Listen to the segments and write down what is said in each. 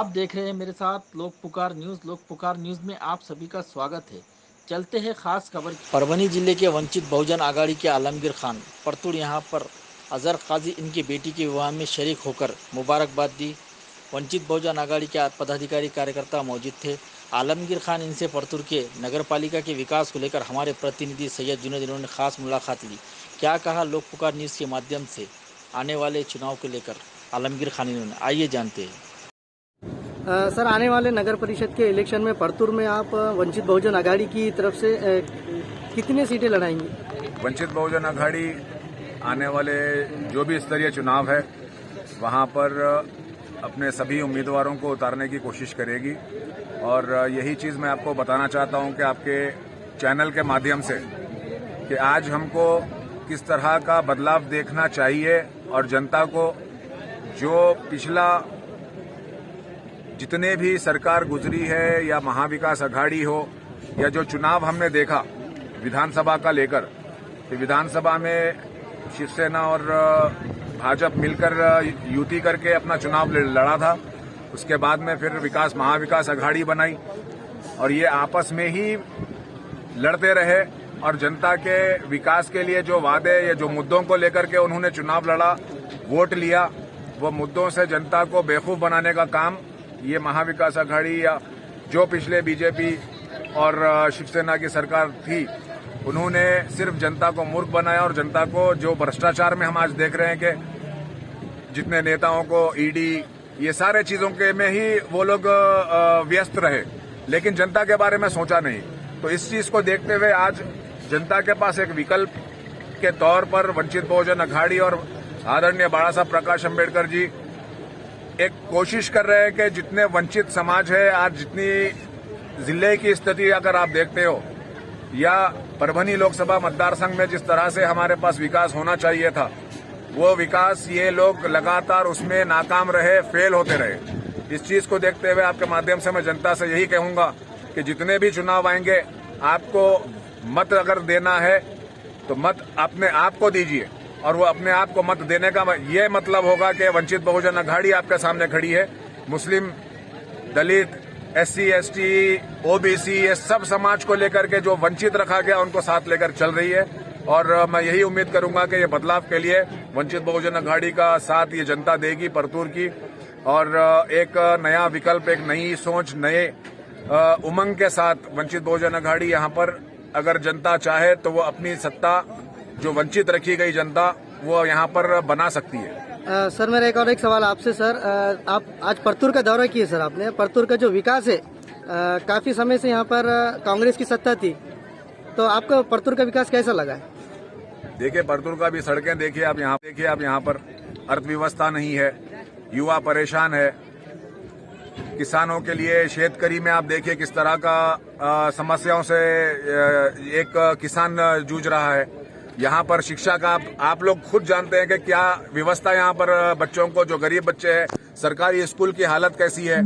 आप देख रहे हैं मेरे साथ लोक पुकार न्यूज़। लोक पुकार न्यूज़ में आप सभी का स्वागत है। चलते हैं खास खबर। परभनी जिले के वंचित बहुजन आघाड़ी के आलमगीर खान परतुड़ यहाँ पर अजहर काजी इनकी बेटी के विवाह में शरीक होकर मुबारकबाद दी। वंचित बहुजन आघाड़ी के पदाधिकारी कार्यकर्ता मौजूद थे। आलमगीर खान इनसे परतुड़ के नगर पालिका के विकास को लेकर हमारे प्रतिनिधि सैयद जुनैद इन्होंने खास मुलाकात ली। क्या कहा लोक पुकार न्यूज़ के माध्यम से आने वाले चुनाव को लेकर आलमगीर खान इन्होंने, आइए जानते हैं। सर, आने वाले नगर परिषद के इलेक्शन में परतुर में आप वंचित बहुजन आघाड़ी की तरफ से कितनी सीटें लड़ाएंगे? वंचित बहुजन आघाड़ी आने वाले जो भी स्तरीय चुनाव है वहां पर अपने सभी उम्मीदवारों को उतारने की कोशिश करेगी। और यही चीज़ मैं आपको बताना चाहता हूं कि आपके चैनल के माध्यम से कि आज हमको किस तरह का बदलाव देखना चाहिए और जनता को जो पिछला जितने भी सरकार गुजरी है या महाविकास आघाड़ी हो या जो चुनाव हमने देखा विधानसभा का लेकर, कि विधानसभा में शिवसेना और भाजपा मिलकर युति करके अपना चुनाव लड़ा था। उसके बाद में फिर महाविकास आघाड़ी बनाई और ये आपस में ही लड़ते रहे और जनता के विकास के लिए जो वादे या जो मुद्दों को लेकर के उन्होंने चुनाव लड़ा, वोट लिया, वो मुद्दों से जनता को बेवकूफ बनाने का काम ये महाविकास आघाड़ी या जो पिछले बीजेपी और शिवसेना की सरकार थी, उन्होंने सिर्फ जनता को मूर्ख बनाया और जनता को जो भ्रष्टाचार में हम आज देख रहे हैं कि जितने नेताओं को ईडी ये सारे चीजों के में ही वो लोग व्यस्त रहे, लेकिन जनता के बारे में सोचा नहीं। तो इस चीज को देखते हुए आज जनता के पास एक विकल्प के तौर पर वंचित बहुजन आघाड़ी और आदरणीय बाला साहब प्रकाश अम्बेडकर जी एक कोशिश कर रहे हैं कि जितने वंचित समाज है, आज जितनी जिले की स्थिति अगर आप देखते हो या परभनी लोकसभा मतदार संघ में जिस तरह से हमारे पास विकास होना चाहिए था, वो विकास ये लोग लगातार उसमें नाकाम रहे, फेल होते रहे। इस चीज को देखते हुए आपके माध्यम से मैं जनता से यही कहूंगा कि जितने भी चुनाव आएंगे, आपको मत अगर देना है तो मत अपने आप को दीजिए और वो अपने आप को मत देने का ये मतलब होगा कि वंचित बहुजन आघाड़ी आपके सामने खड़ी है। मुस्लिम, दलित, एससी, एसटी, ओबीसी ये सब समाज को लेकर के जो वंचित रखा गया उनको साथ लेकर चल रही है और मैं यही उम्मीद करूंगा कि ये बदलाव के लिए वंचित बहुजन आघाड़ी का साथ ये जनता देगी परतूर की और एक नया विकल्प, एक नई सोच, नए उमंग के साथ वंचित बहुजन आघाड़ी यहाँ पर अगर जनता चाहे तो वो अपनी सत्ता जो वंचित रखी गई जनता वो यहाँ पर बना सकती है। सर, मेरा एक सवाल आपसे। सर, आप आज परतुर का दौरा किए सर आपने। परतुर का जो विकास है, काफी समय से यहाँ पर कांग्रेस की सत्ता थी, तो आपको परतुर का विकास कैसा लगा? देखिए, परतुर का भी सड़कें देखिए आप यहाँ पर अर्थव्यवस्था नहीं है, युवा परेशान है, किसानों के लिए शेतकरी में आप देखिए किस तरह का समस्याओं से एक किसान जूझ रहा है। यहाँ पर शिक्षा का आप लोग खुद जानते हैं कि क्या व्यवस्था यहाँ पर बच्चों को, जो गरीब बच्चे हैं, सरकारी स्कूल की हालत कैसी है।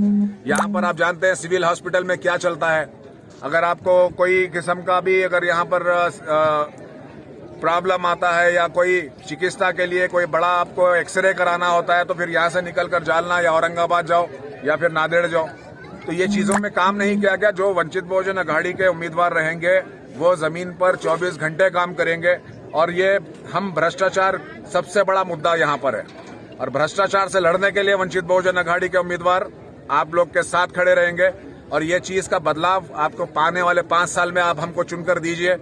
यहाँ पर आप जानते हैं सिविल हॉस्पिटल में क्या चलता है। अगर आपको कोई किस्म का भी अगर यहाँ पर प्रॉब्लम आता है या कोई चिकित्सा के लिए कोई बड़ा आपको एक्सरे कराना होता है तो फिर यहाँ से निकलकर जालना या औरंगाबाद जाओ या फिर नांदेड़ जाओ। तो ये चीजों में काम नहीं किया गया। जो वंचित बहुजन आघाड़ी के उम्मीदवार रहेंगे वो जमीन पर 24 घंटे काम करेंगे और ये हम भ्रष्टाचार सबसे बड़ा मुद्दा यहाँ पर है और भ्रष्टाचार से लड़ने के लिए वंचित बहुजन आघाड़ी के उम्मीदवार आप लोग के साथ खड़े रहेंगे और ये चीज का बदलाव आपको पाने वाले 5 साल में आप हमको चुनकर दीजिए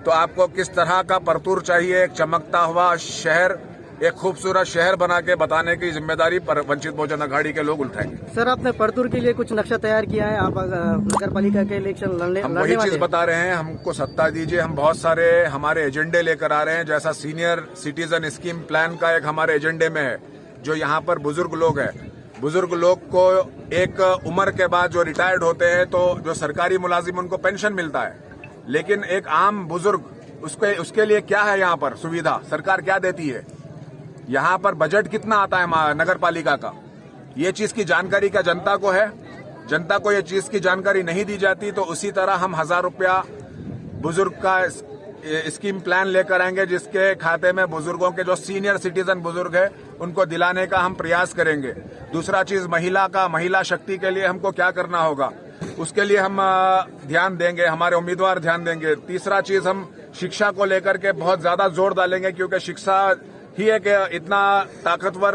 तो आपको किस तरह का परतूर चाहिए। एक चमकता हुआ शहर, एक खूबसूरत शहर बना के बताने की जिम्मेदारी पर वंचित बहुजन आघाड़ी के लोग उठाएंगे। सर, आपने परतूर के लिए कुछ नक्शा तैयार किया है? आप नगर पालिका के इलेक्शन लड़ने हम वही चीज बता रहे हैं, हमको सत्ता दीजिए। हम बहुत सारे हमारे एजेंडे लेकर आ रहे हैं, जैसा सीनियर सिटीजन स्कीम प्लान का एक हमारे एजेंडे में है। जो यहाँ पर बुजुर्ग लोग हैं, बुजुर्ग लोग को एक उम्र के बाद जो रिटायर्ड होते हैं तो जो सरकारी मुलाजिम उनको पेंशन मिलता है, लेकिन एक आम बुजुर्ग उसके लिए क्या है यहाँ पर सुविधा, सरकार क्या देती है, यहाँ पर बजट कितना आता है नगर पालिका का, ये चीज की जानकारी क्या जनता को है? जनता को ये चीज की जानकारी नहीं दी जाती तो उसी तरह हम 1000 रुपया बुजुर्ग का स्कीम प्लान लेकर आएंगे जिसके खाते में बुजुर्गों के जो सीनियर सिटीजन बुजुर्ग है उनको दिलाने का हम प्रयास करेंगे। दूसरा चीज महिला शक्ति के लिए हमको क्या करना होगा उसके लिए हम ध्यान देंगे, हमारे उम्मीदवार ध्यान देंगे। तीसरा चीज हम शिक्षा को लेकर के बहुत ज्यादा जोर डालेंगे क्योंकि शिक्षा ही एक इतना ताकतवर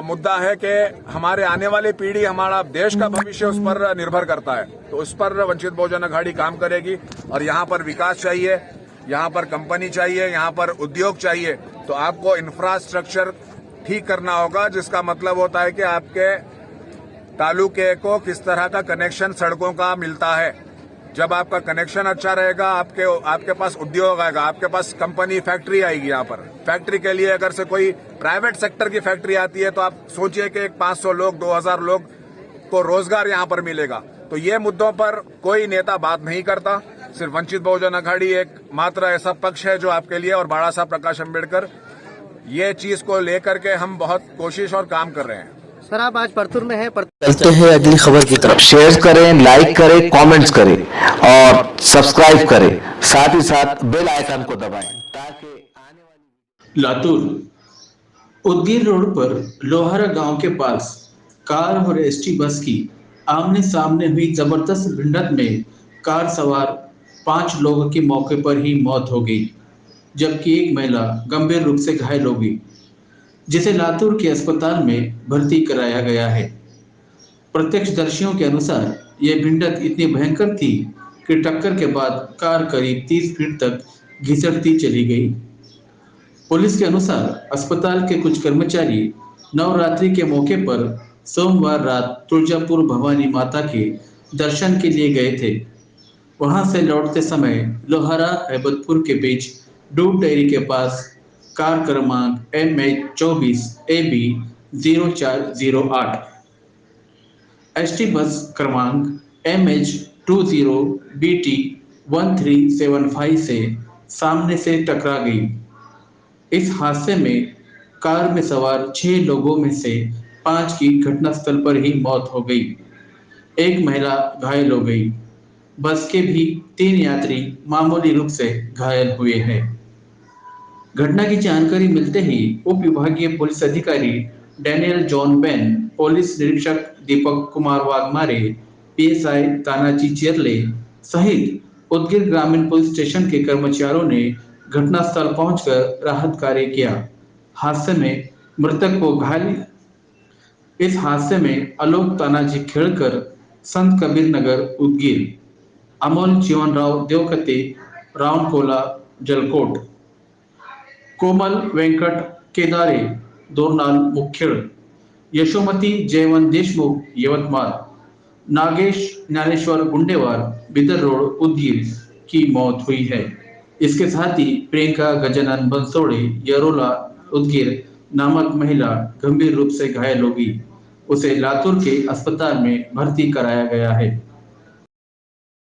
मुद्दा है कि हमारे आने वाली पीढ़ी, हमारा देश का भविष्य उस पर निर्भर करता है। तो उस पर वंचित बहुजन अघाड़ी काम करेगी और यहाँ पर विकास चाहिए, यहाँ पर कंपनी चाहिए, यहाँ पर उद्योग चाहिए। तो आपको इंफ्रास्ट्रक्चर ठीक करना होगा, जिसका मतलब होता है कि आपके तालुके को किस तरह का कनेक्शन सड़कों का मिलता है। जब आपका कनेक्शन अच्छा रहेगा, आपके पास उद्योग आएगा, आपके पास कंपनी फैक्ट्री आएगी। यहाँ पर फैक्ट्री के लिए अगर से कोई प्राइवेट सेक्टर की फैक्ट्री आती है तो आप सोचिए कि 500 लोग 2000 लोग को रोजगार यहाँ पर मिलेगा। तो ये मुद्दों पर कोई नेता बात नहीं करता, सिर्फ वंचित बहुजन अघाड़ी एक मात्र ऐसा पक्ष है जो आपके लिए, और बाला साहब प्रकाश अम्बेडकर, ये चीज को लेकर के हम बहुत कोशिश और काम कर रहे हैं। सर आप आज परतूर में हैं। चलते हैं अगली खबर की तरफ। शेयर करें, लाइक करें, कमेंट्स करें और सब्सक्राइब करें, साथ ही साथ बेल आइकन को दबाएं ताकि आने वाली। लातूर उदगीर रोड पर लोहारा गांव के पास कार और एसटी बस की आमने सामने हुई जबरदस्त भिड़ंत में कार सवार 5 लोगों की मौके पर ही मौत हो गई, जबकि एक महिला गंभीर रूप से घायल हो गई, जिसे लातूर के अस्पताल में भर्ती कराया गया है। प्रत्यक्षदर्शियों के अनुसार यह भिड़ंत इतनी भयंकर थी कि टक्कर के बाद कार करीब 30 फीट तक घिसटती चली गई। पुलिस के अनुसार अस्पताल के कुछ कर्मचारी नवरात्रि के मौके पर सोमवार रात तुलजापुर भवानी माता के दर्शन के लिए गए थे। वहां से लौटते समय लोहारा हैबतपुर के बीच दूध डेयरी के पास कार क्रमांक MH24 AB 0408, एसटी बस क्रमांक MH20 BT 1375 से सामने से टकरा गई। इस हादसे में कार में सवार 6 लोगों में से 5 की घटनास्थल पर ही मौत हो गई, एक महिला घायल हो गई। बस के भी 3 यात्री मामूली रूप से घायल हुए हैं। घटना की जानकारी मिलते ही उप विभागीय पुलिस अधिकारी डैनियल जॉन बेन, पुलिस निरीक्षक दीपक कुमार वाघमारे, PSI तानाजी चेरले सहित उदगीर ग्रामीण पुलिस स्टेशन के कर्मचारियों ने घटनास्थल पहुंचकर राहत कार्य किया। हादसे में मृतक को घायल इस हादसे में आलोक तानाजी खेड़कर, संत कबीर नगर उदगीर, अमोल जीवनराव देवकते रावनकोला जलकोट, कोमल वेंकट केदारे दोरनाल मुखेड़, यशोमती जयवंत देशमुख यवतमाळ, नागेश ज्ञानेश्वर गुंडेवार बिदर रोड उदगीर की मौत हुई है। इसके साथ ही प्रियंका गजानन बंसोड़े यरोला उदगीर नामक महिला गंभीर रूप से घायल हो गई, उसे लातूर के अस्पताल में भर्ती कराया गया है।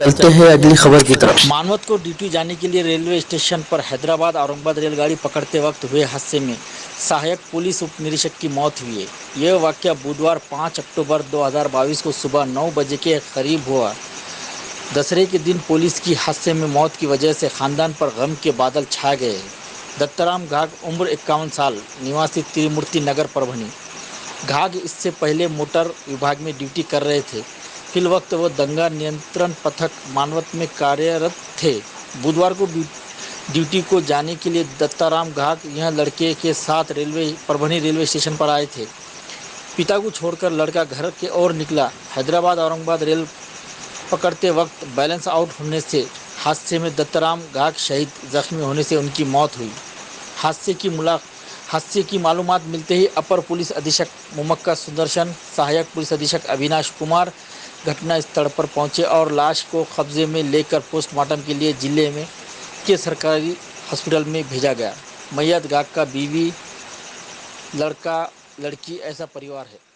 चलते हैं अगली खबर की तरफ। मानवत को ड्यूटी जाने के लिए रेलवे स्टेशन पर हैदराबाद औरंगाबाद रेलगाड़ी पकड़ते वक्त हुए हादसे में सहायक पुलिस उप निरीक्षक की मौत हुई है। यह वाकया बुधवार 5 अक्टूबर 2022 को सुबह 9 बजे के करीब हुआ। दशहरे के दिन पुलिस की हादसे में मौत की वजह से खानदान पर गम के बादल छा गए। दत्ताराम घाग, उम्र 51 साल, निवासी त्रिमूर्ति नगर परभनी। घाग इससे पहले मोटर विभाग में ड्यूटी कर रहे थे। फिल वक्त वो दंगा नियंत्रण पथक मानवत में कार्यरत थे। बुधवार को ड्यूटी को जाने के लिए दत्ताराम घाग यह लड़के के साथ परभनी रेलवे स्टेशन पर आए थे। पिता को छोड़कर लड़का घर के ओर निकला। हैदराबाद औरंगाबाद रेल पकड़ते वक्त बैलेंस आउट होने से हादसे में दत्ताराम घाग शहीद, जख्मी होने से उनकी मौत हुई। हादसे की मालूमात मिलते ही अपर पुलिस अधीक्षक मुमक्का सुदर्शन, सहायक पुलिस अधीक्षक अविनाश कुमार घटना स्थल पर पहुंचे और लाश को कब्जे में लेकर पोस्टमार्टम के लिए जिले में के सरकारी हॉस्पिटल में भेजा गया। मैयत घाग का बीवी, लड़का लड़की ऐसा परिवार है।